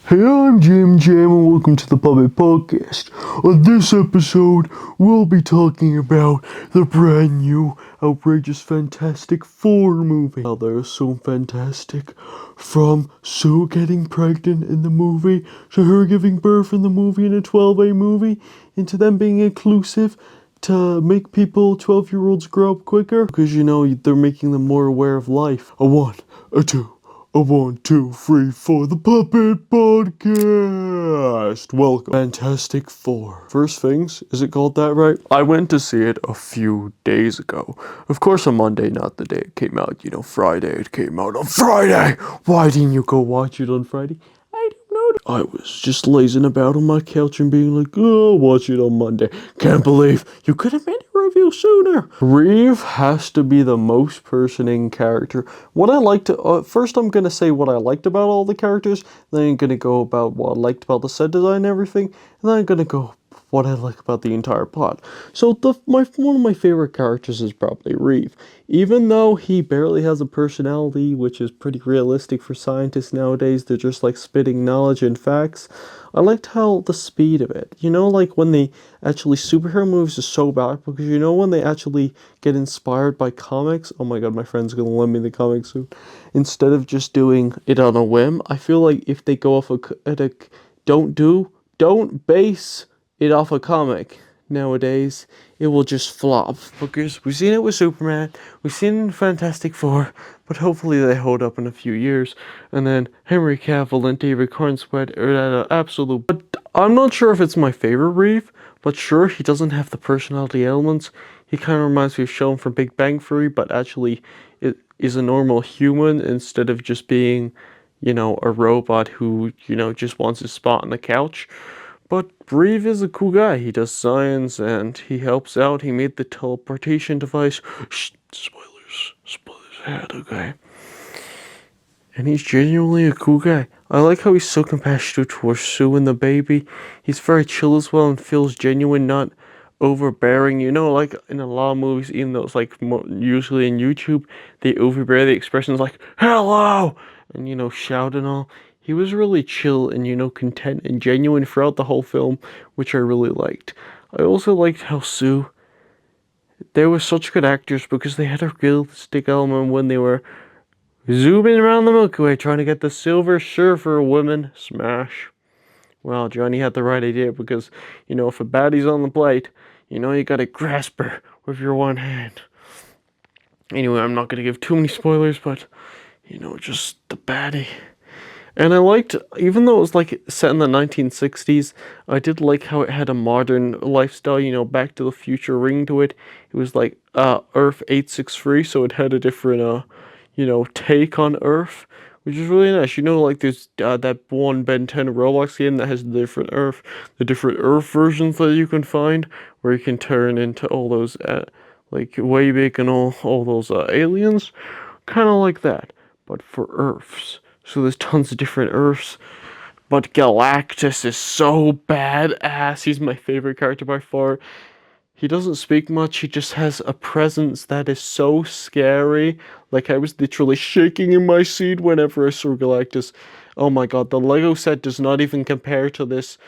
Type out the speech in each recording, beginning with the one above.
Hey, I'm Jam and welcome to the Puppet Podcast. On this episode, we'll be talking about the brand new, outrageous Fantastic Four movie. Now, they're so fantastic. From Sue getting pregnant in the movie, to her giving birth in the movie in a 12A movie, into them being inclusive, to make people 12-year-olds grow up quicker. Because, they're making them more aware of life. A one, a two. A 1, 2, 3, 4, the Puppet Podcast! Welcome. Fantastic Four. First things, is it called that right? I went to see it a few days ago. Of course, on Monday, not the day it came out. Friday. It came out on Friday! Why didn't you go watch it on Friday? I don't know. I was just lazing about on my couch and being like, oh, I'll watch it on Monday. Can't believe you could have made a review sooner. Reeve has to be the most personing character. What I liked, first I'm going to say what I liked about all the characters, then I'm going to go about what I liked about the set design and everything, and then I'm going to go what I like about the entire plot. So one of my favorite characters is probably Reeve. Even though he barely has a personality, which is pretty realistic for scientists nowadays, they're just like spitting knowledge and facts. I liked how the speed of it. Like when they actually, superhero movies are so bad because when they actually get inspired by comics, oh my god, my friend's gonna lend me the comic soon. Instead of just doing it on a whim, I feel like if they go off don't base it off a comic nowadays, it will just flop. Because we've seen it with Superman, we've seen it in Fantastic Four, but hopefully they hold up in a few years. And then Henry Cavill and David Cornsweet are at an absolute... But I'm not sure if it's my favorite Reeve, but sure, he doesn't have the personality elements. He kind of reminds me of Sheldon from Big Bang Theory, but actually it is a normal human instead of just being, a robot who, just wants his spot on the couch. But Reeve is a cool guy. He does science and he helps out. He made the teleportation device. Shh, spoilers ahead, okay? And he's genuinely a cool guy. I like how he's so compassionate towards Sue and the baby. He's very chill as well and feels genuine, not overbearing. Like in a lot of movies, even though it's like usually in YouTube, they overbear the expressions like, hello! And shout and all. He was really chill and, content and genuine throughout the whole film, which I really liked. I also liked how Sue, they were such good actors because they had a realistic element when they were zooming around the Milky Way trying to get the Silver Surfer woman smash. Well, Johnny had the right idea because, if a baddie's on the plate, you gotta grasp her with your one hand. Anyway, I'm not gonna give too many spoilers, but, just the baddie. And I liked, even though it was like set in the 1960s, I did like how it had a modern lifestyle, Back to the Future ring to it. It was like Earth 863, so it had a different, take on Earth, which is really nice. Like there's that one Ben 10 Roblox game that has the different Earth versions that you can find, where you can turn into all those, like Wayback and all those aliens. Kind of like that, but for Earths. So there's tons of different Earths. But Galactus is so badass. He's my favorite character by far. He doesn't speak much. He just has a presence that is so scary. Like, I was literally shaking in my seat whenever I saw Galactus. Oh my god, the Lego set does not even compare to this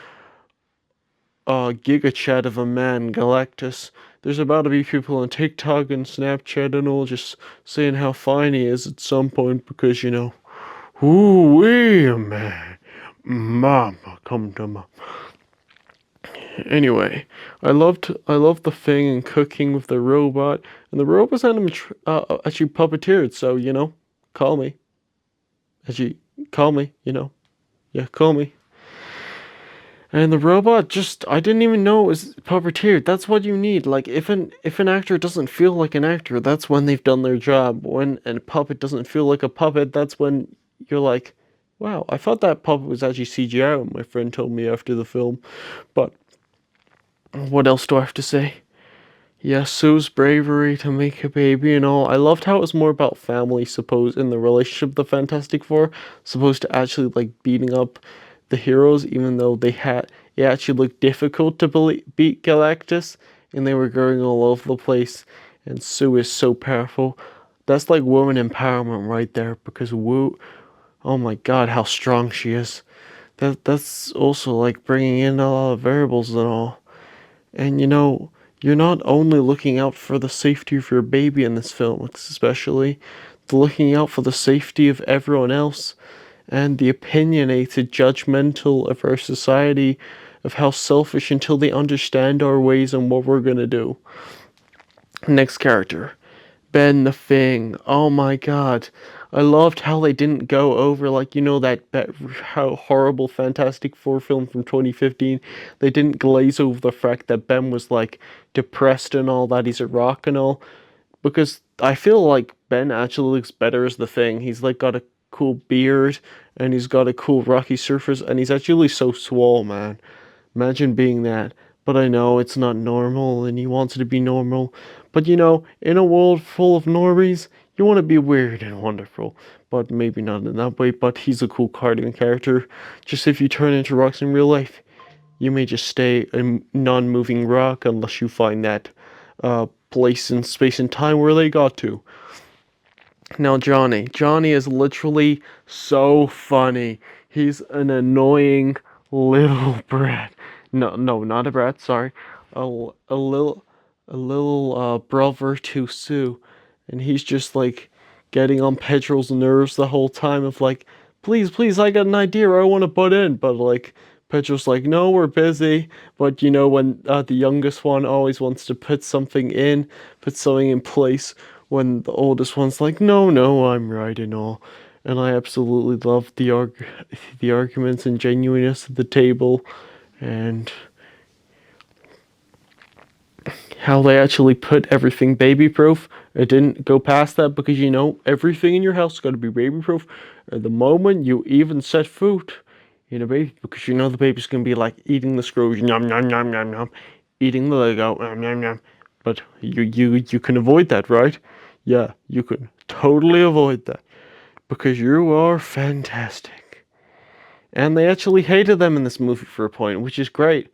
giga chat of a man, Galactus. There's about to be people on TikTok and Snapchat and all just saying how fine he is at some point because, ooh-wee, man. Mama, come to mama. Anyway, I loved the thing and cooking with the robot, and the robot's actually puppeteered. So call me. Actually, call me. Yeah, call me. And the robot I didn't even know it was puppeteered. That's what you need. Like, if an actor doesn't feel like an actor, that's when they've done their job. When a puppet doesn't feel like a puppet, that's when you're like, wow, I thought that puppet was actually CGI, when my friend told me after the film. But what else do I have to say? Yeah, Sue's bravery to make a baby and all. I loved how it was more about family, in the relationship of the Fantastic Four, supposed to actually like beating up the heroes, even though it actually looked difficult to beat Galactus, and they were going all over the place. And Sue is so powerful. That's like woman empowerment right there, because oh my god, how strong she is. that's also like bringing in a lot of variables and all. And you're not only looking out for the safety of your baby in this film, especially, looking out for the safety of everyone else and the opinionated, judgmental of our society of how selfish until they understand our ways and what we're gonna do. Next character, Ben the Thing. Oh my god. I loved how they didn't go over like how horrible Fantastic Four film from 2015. They didn't glaze over the fact that Ben was like depressed and all that he's a rock and all because I feel like Ben actually looks better as the Thing. He's like got a cool beard and he's got a cool rocky surface and he's actually so swole, man. Imagine being that. But I know it's not normal and he wants it to be normal. But in a world full of normies, you want to be weird and wonderful. But maybe not in that way. But he's a cool cartoon character. Just if you turn into rocks in real life, you may just stay a non moving rock unless you find that place in space and time where they got to. Now, Johnny. Johnny is literally so funny. He's an annoying little brat. No, no, not a brat. Sorry, a little, brother to Sue, and he's just like getting on Pedro's nerves the whole time. Of like, please, please, I got an idea. I want to butt in, but like. Pedro's like, no, we're busy. But when the youngest one always wants to put something in place, when the oldest one's like, no, no, I'm right and all. And I absolutely love the arguments and genuineness of the table, and how they actually put everything baby proof. It didn't go past that because everything in your house got to be baby proof. At the moment you even set food in a baby, because the baby's gonna be like eating the screws, yum yum yum yum yum, eating the Lego, yum yum yum. But you can avoid that, right? Yeah, you can totally avoid that because you are fantastic. And they actually hated them in this movie for a point, which is great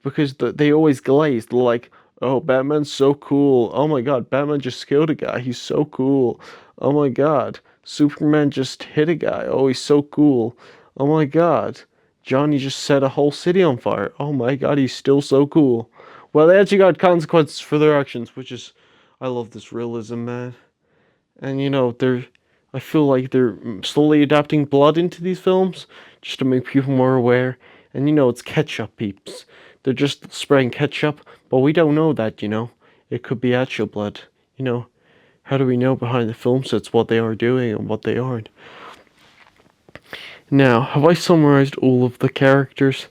because they always glazed like, oh, Batman's so cool. Oh my god, Batman just killed a guy. He's so cool. Oh my god, Superman just hit a guy. Oh, he's so cool. Oh my god, Johnny just set a whole city on fire. Oh my god, he's still so cool. Well, they actually got consequences for their actions, which is, I love this realism, man. And I feel like they're slowly adapting blood into these films just to make people more aware. And it's ketchup, peeps. They're just spraying ketchup, but we don't know that. It could be actual blood. You know, how do we know behind the film sets what they are doing and what they aren't? Now, have I summarized all of the characters?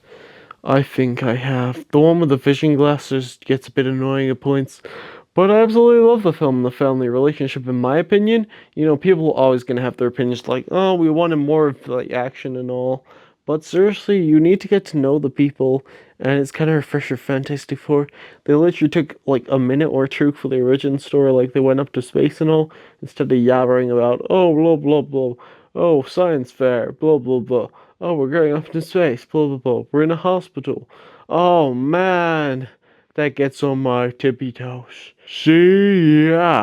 I think I have. The one with the vision glasses gets a bit annoying at points, but I absolutely love the film and the family relationship. In my opinion, people are always gonna have their opinions, like, oh, we wanted more of like action and all. But seriously, you need to get to know the people, and it's kind of refresher Fantastic Four. They literally took like a minute or two for the origin story, like they went up to space and all, instead of yabbering about, oh, blah blah blah, oh, science fair, blah blah blah. Oh, we're going up into space, blah blah blah. We're in a hospital. Oh man, that gets on my tippy toes. See ya.